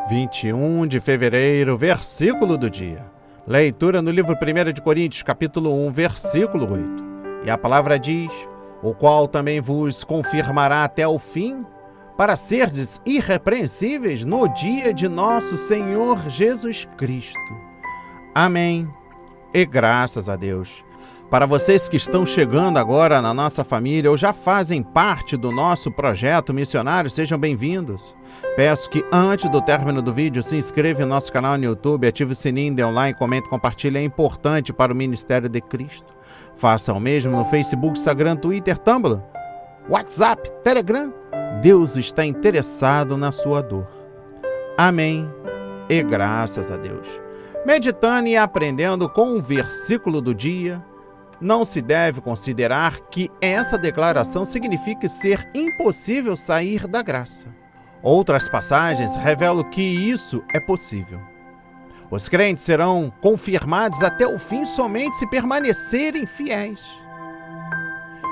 21 de fevereiro, versículo do dia. Leitura no livro 1 de Coríntios, capítulo 1, versículo 8. E a palavra diz: o qual também vos confirmará até o fim, para serdes irrepreensíveis no dia de nosso Senhor Jesus Cristo. Amém. E graças a Deus. Para vocês que estão chegando agora na nossa família ou já fazem parte do nosso projeto missionário, sejam bem-vindos. Peço que antes do término do vídeo se inscreva em nosso canal no YouTube, ative o sininho, dê um like, comente, compartilhe, é importante para o Ministério de Cristo. Faça o mesmo no Facebook, Instagram, Twitter, Tumblr, WhatsApp, Telegram. Deus está interessado na sua dor. Amém e graças a Deus. Meditando e aprendendo com o versículo do dia, não se deve considerar que essa declaração signifique ser impossível sair da graça. Outras passagens revelam que isso é possível. Os crentes serão confirmados até o fim somente se permanecerem fiéis,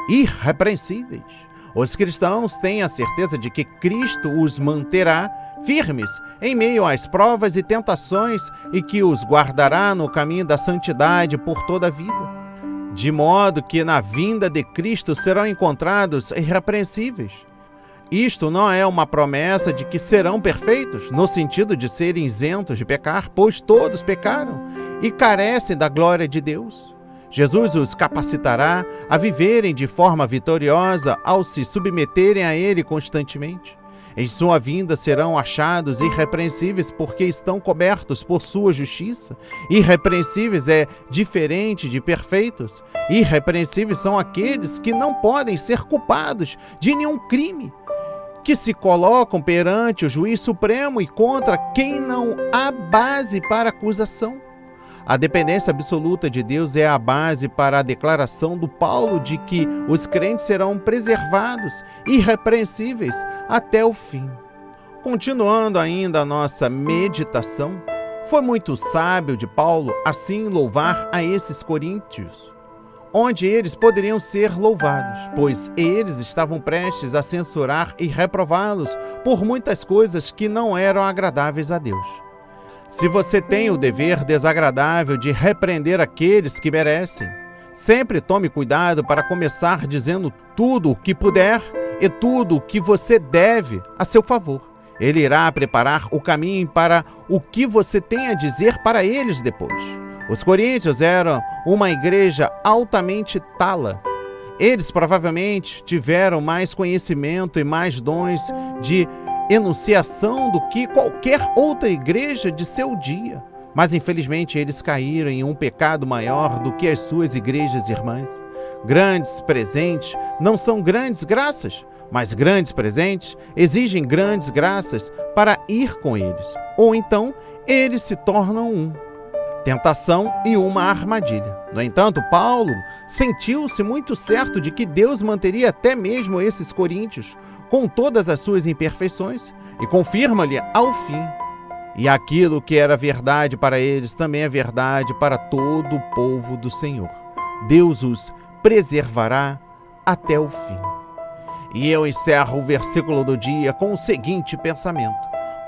irrepreensíveis. Os cristãos têm a certeza de que Cristo os manterá firmes em meio às provas e tentações e que os guardará no caminho da santidade por toda a vida. De modo que na vinda de Cristo serão encontrados irrepreensíveis. Isto não é uma promessa de que serão perfeitos, no sentido de serem isentos de pecar, pois todos pecaram e carecem da glória de Deus. Jesus os capacitará a viverem de forma vitoriosa ao se submeterem a Ele constantemente. Em sua vinda serão achados irrepreensíveis porque estão cobertos por sua justiça. Irrepreensíveis é diferente de perfeitos. Irrepreensíveis são aqueles que não podem ser culpados de nenhum crime, que se colocam perante o juiz supremo e contra quem não há base para acusação. A dependência absoluta de Deus é a base para a declaração do Paulo de que os crentes serão preservados, irrepreensíveis até o fim. Continuando ainda a nossa meditação, foi muito sábio de Paulo assim louvar a esses coríntios, onde eles poderiam ser louvados, pois eles estavam prestes a censurar e reprová-los por muitas coisas que não eram agradáveis a Deus. Se você tem o dever desagradável de repreender aqueles que merecem, sempre tome cuidado para começar dizendo tudo o que puder e tudo o que você deve a seu favor. Ele irá preparar o caminho para o que você tem a dizer para eles depois. Os coríntios eram uma igreja altamente tala. Eles provavelmente tiveram mais conhecimento e mais dons de enunciação do que qualquer outra igreja de seu dia. Mas infelizmente eles caíram em um pecado maior do que as suas igrejas irmãs. Grandes presentes não são grandes graças, mas grandes presentes exigem grandes graças para ir com eles. Ou então eles se tornam tentação e uma armadilha. No entanto, Paulo sentiu-se muito certo de que Deus manteria até mesmo esses coríntios com todas as suas imperfeições e confirma-lhe ao fim. E aquilo que era verdade para eles também é verdade para todo o povo do Senhor. Deus os preservará até o fim. E eu encerro o versículo do dia com o seguinte pensamento: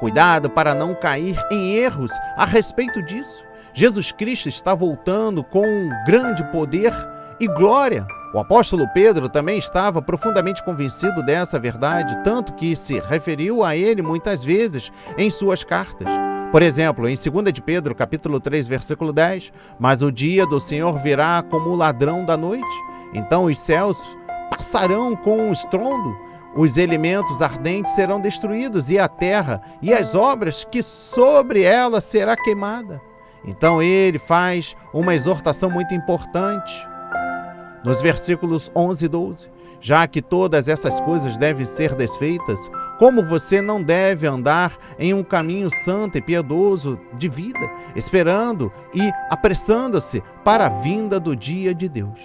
cuidado para não cair em erros a respeito disso. Jesus Cristo está voltando com grande poder e glória. O apóstolo Pedro também estava profundamente convencido dessa verdade, tanto que se referiu a ele muitas vezes em suas cartas. Por exemplo, em 2 de Pedro, capítulo 3, versículo 10, mas o dia do Senhor virá como o ladrão da noite. Então os céus passarão com um estrondo, os elementos ardentes serão destruídos e a terra e as obras que sobre ela será queimada. Então ele faz uma exortação muito importante nos versículos 11 e 12. Já que todas essas coisas devem ser desfeitas, como você não deve andar em um caminho santo e piedoso de vida, esperando e apressando-se para a vinda do dia de Deus.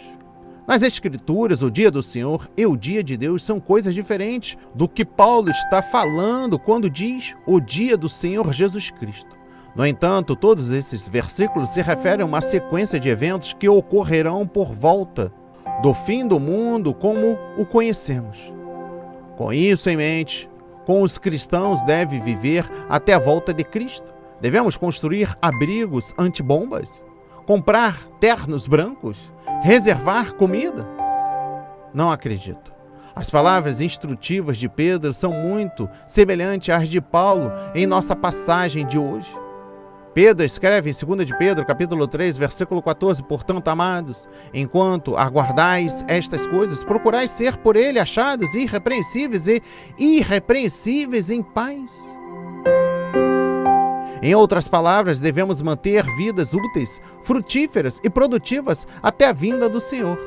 Nas Escrituras, o dia do Senhor e o dia de Deus são coisas diferentes do que Paulo está falando quando diz o dia do Senhor Jesus Cristo. No entanto, todos esses versículos se referem a uma sequência de eventos que ocorrerão por volta do fim do mundo como o conhecemos. Com isso em mente, com os cristãos deve viver até a volta de Cristo? Devemos construir abrigos antibombas? Comprar ternos brancos? Reservar comida? Não acredito. As palavras instrutivas de Pedro são muito semelhantes às de Paulo em nossa passagem de hoje. Pedro escreve em 2 de Pedro, capítulo 3, versículo 14, portanto, amados, enquanto aguardais estas coisas, procurai ser por ele achados irrepreensíveis e irrepreensíveis em paz. Em outras palavras, devemos manter vidas úteis, frutíferas e produtivas até a vinda do Senhor.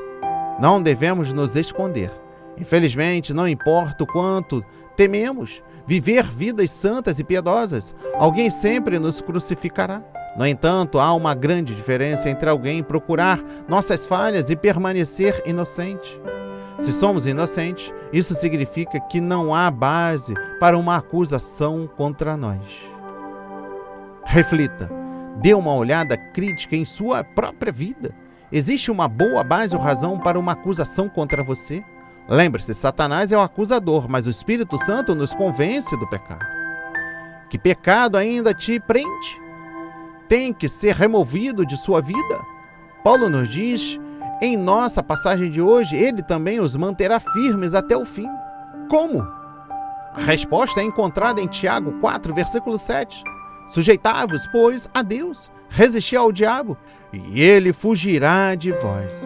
Não devemos nos esconder. Infelizmente, não importa o quanto tememos viver vidas santas e piedosas, alguém sempre nos crucificará. No entanto, há uma grande diferença entre alguém procurar nossas falhas e permanecer inocente. Se somos inocentes, isso significa que não há base para uma acusação contra nós. Reflita, dê uma olhada crítica em sua própria vida. Existe uma boa base ou razão para uma acusação contra você? Lembre-se, Satanás é o acusador, mas o Espírito Santo nos convence do pecado. Que pecado ainda te prende? Tem que ser removido de sua vida? Paulo nos diz, em nossa passagem de hoje, ele também os manterá firmes até o fim. Como? A resposta é encontrada em Tiago 4, versículo 7. Sujeitai-vos, pois, a Deus, resisti ao diabo, e ele fugirá de vós.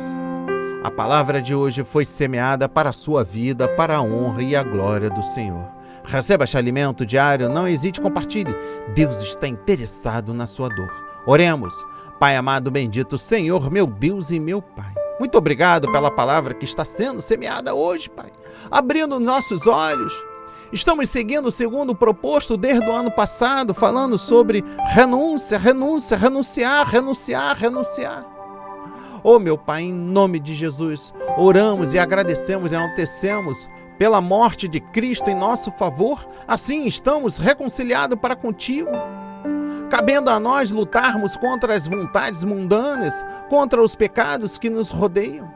A palavra de hoje foi semeada para a sua vida, para a honra e a glória do Senhor. Receba este alimento diário, não hesite, compartilhe. Deus está interessado na sua dor. Oremos. Pai amado, bendito Senhor, meu Deus e meu Pai. Muito obrigado pela palavra que está sendo semeada hoje, Pai. Abrindo nossos olhos. Estamos seguindo o segundo proposto desde o ano passado, falando sobre renúncia, renunciar. Oh, meu Pai, em nome de Jesus, oramos e agradecemos e enaltecemos pela morte de Cristo em nosso favor. Assim estamos reconciliados para contigo. Cabendo a nós lutarmos contra as vontades mundanas, contra os pecados que nos rodeiam.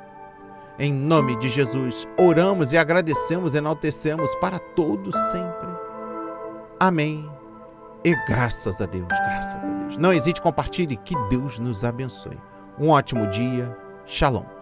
Em nome de Jesus, oramos e agradecemos e enaltecemos para todos sempre. Amém. E graças a Deus, graças a Deus. Não hesite, compartilhe, que Deus nos abençoe. Um ótimo dia. Shalom.